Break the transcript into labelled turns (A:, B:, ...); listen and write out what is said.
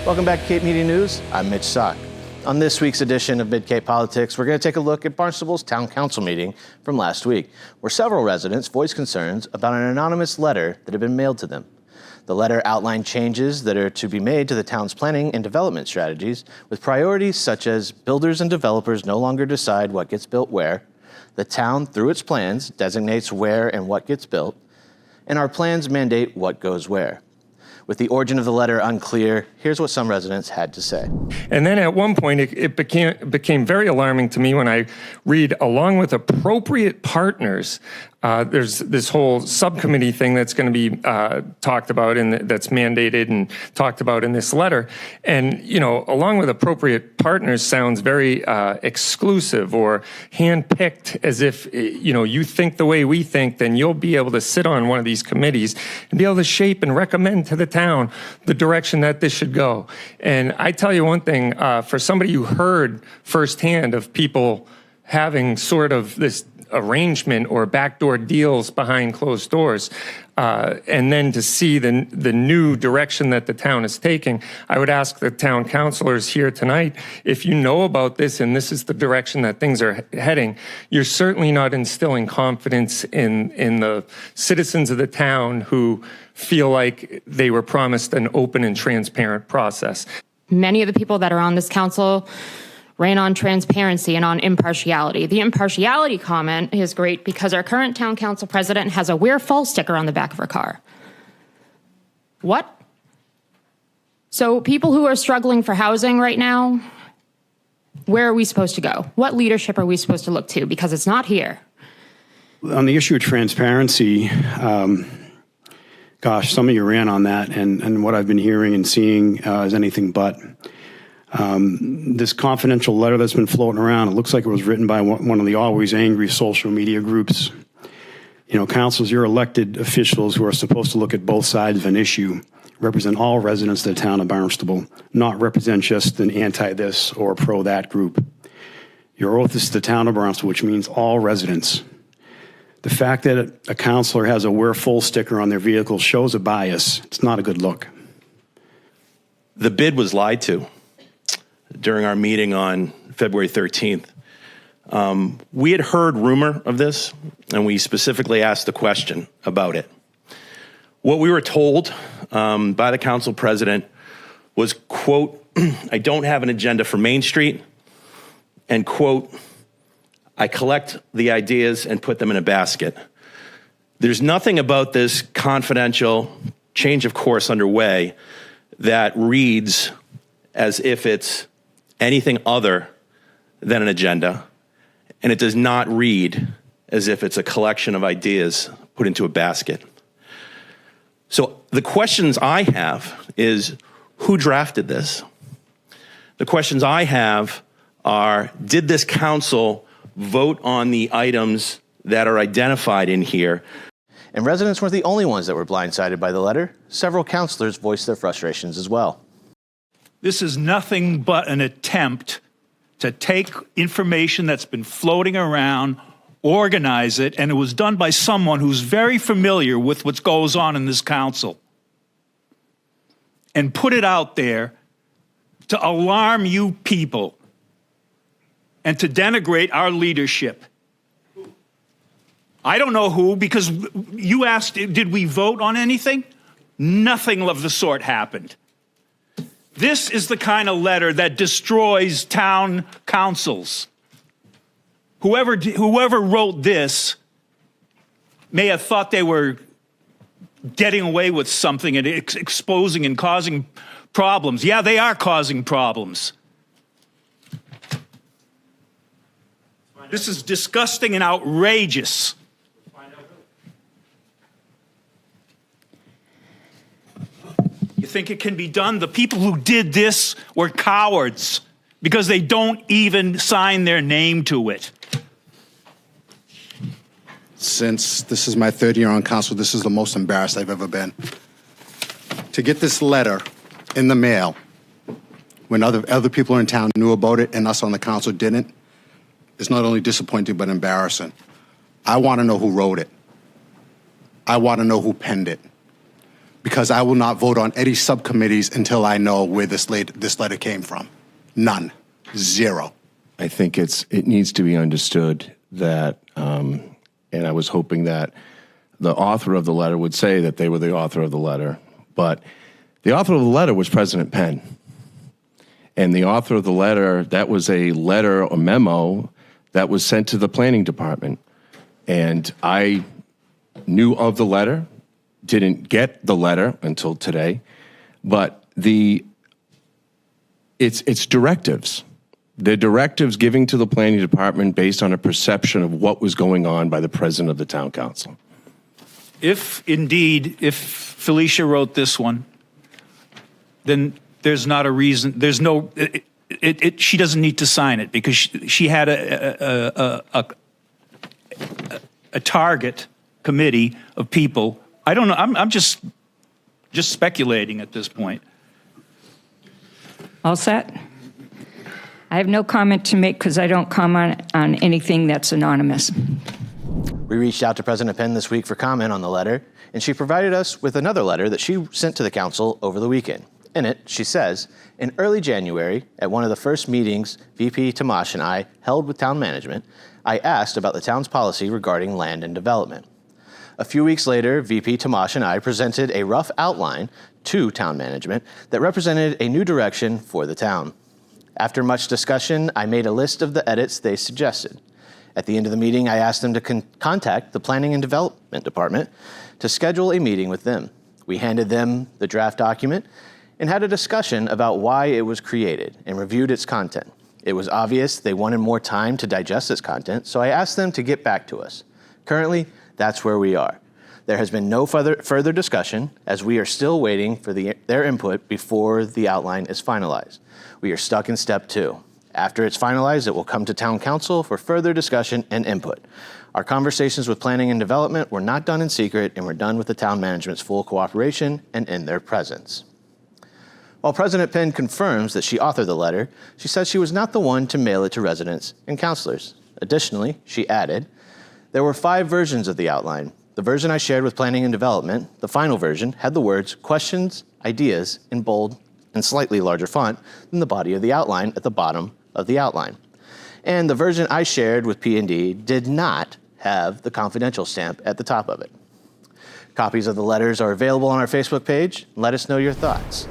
A: Welcome back to Cape Media News. I'm Mitch Sock. On this week's edition of Mid-Cape Politics, we're going to take a look at Barnstable's town council meeting from last week, where several residents voiced concerns about an anonymous letter that had been mailed to them. The letter outlined changes that are to be made to the town's planning and development strategies, with priorities such as builders and developers no longer decide what gets built where, the town, through its plans, designates where and what gets built, and our plans mandate what goes where. With the origin of the letter unclear, here's what some residents had to say.
B: And then at one point, it became very alarming to me when I read, along with appropriate partners, there's this whole subcommittee thing that's going to be talked about and that's mandated and talked about in this letter. And, you know, along with appropriate partners sounds very exclusive or handpicked, as if, you know, you think the way we think, then you'll be able to sit on one of these committees and be able to shape and recommend to the town the direction that this should go. And I tell you one thing, for somebody who heard firsthand of people having sort of this arrangement or backdoor deals behind closed doors, and then to see the new direction that the town is taking, I would ask the town councilors here tonight, if you know about this and this is the direction that things are heading, you're certainly not instilling confidence in the citizens of the town who feel like they were promised an open and transparent process.
C: Many of the people that are on this council ran on transparency and on impartiality. The impartiality comment is great because our current town council president has a "We're Full" sticker on the back of her car. What? So people who are struggling for housing right now, where are we supposed to go? What leadership are we supposed to look to? Because it's not here.
D: On the issue of transparency, gosh, some of you ran on that, and what I've been hearing and seeing is anything but. This confidential letter that's been floating around, it looks like it was written by one of the always angry social media groups. You know, councils, you're elected officials who are supposed to look at both sides of an issue, represent all residents of the town of Barnstable, not represent just an anti-this or pro-that group. Your oath is to the town of Barnstable, which means all residents. The fact that a councilor has a "We're Full" sticker on their vehicle shows a bias. It's not a good look.
E: The bid was lied to during our meeting on February 13th. We had heard rumor of this, and we specifically asked the question about it. What we were told by the council president was, quote, "I don't have an agenda for Main Street," and, quote, "I collect the ideas and put them in a basket." There's nothing about this confidential change of course underway that reads as if it's anything other than an agenda, and it does not read as if it's a collection of ideas put into a basket. So the questions I have is, who drafted this? The questions I have are, did this council vote on the items that are identified in here?
A: And residents weren't the only ones that were blindsided by the letter. Several councilors voiced their frustrations as well.
F: This is nothing but an attempt to take information that's been floating around, organize it, and it was done by someone who's very familiar with what goes on in this council, and put it out there to alarm you people and to denigrate our leadership. I don't know who, because you asked, did we vote on anything? Nothing of the sort happened. This is the kind of letter that destroys town councils. Whoever wrote this may have thought they were getting away with something and exposing and causing problems. Yeah, they are causing problems. This is disgusting and outrageous. You think it can be done? The people who did this were cowards because they don't even sign their name to it.
G: Since this is my third year on council, this is the most embarrassed I've ever been. To get this letter in the mail when other people in town knew about it and us on the council didn't, is not only disappointing but embarrassing. I want to know who wrote it. I want to know who penned it. because I will not vote on any subcommittees until I know where this letter came from. None. Zero.
H: I think it needs to be understood that, and I was hoping that the author of the letter would say that they were the author of the letter, but the author of the letter was President Penn. And the author of the letter, that was a letter or memo that was sent to the planning department. And I knew of the letter, didn't get the letter until today, but it's directives. The directives giving to the planning department based on a perception of what was going on by the president of the town council.
F: If Felicia wrote this one, then there's not a reason, there's no, she doesn't need to sign it because she had a target committee of people. I don't know, I'm just speculating at this point.
I: All set? I have no comment to make because I don't comment on anything that's anonymous.
A: We reached out to President Penn this week for comment on the letter, and she provided us with another letter that she sent to the council over the weekend. In it, she says, in early January, at one of the first meetings VP Tomash and I held with town management, I asked about the town's policy regarding land and development. A few weeks later, VP Tomash and I presented a rough outline to town management that represented a new direction for the town. After much discussion, I made a list of the edits they suggested. At the end of the meeting, I asked them to contact the Planning and Development Department to schedule a meeting with them. We handed them the draft document and had a discussion about why it was created and reviewed its content. It was obvious they wanted more time to digest its content, so I asked them to get back to us. Currently, that's where we are. There has been no further discussion, as we are still waiting for their input before the outline is finalized. We are stuck in step 2. After it's finalized, it will come to town council for further discussion and input. Our conversations with planning and development were not done in secret and were done with the town management's full cooperation and in their presence. While President Penn confirms that she authored the letter, she says she was not the one to mail it to residents and councilors. Additionally, she added, there were 5 versions of the outline. The version I shared with planning and development, the final version, had the words questions, ideas in bold and slightly larger font than the body of the outline at the bottom of the outline. And the version I shared with P&D did not have the confidential stamp at the top of it. Copies of the letters are available on our Facebook page. Let us know your thoughts.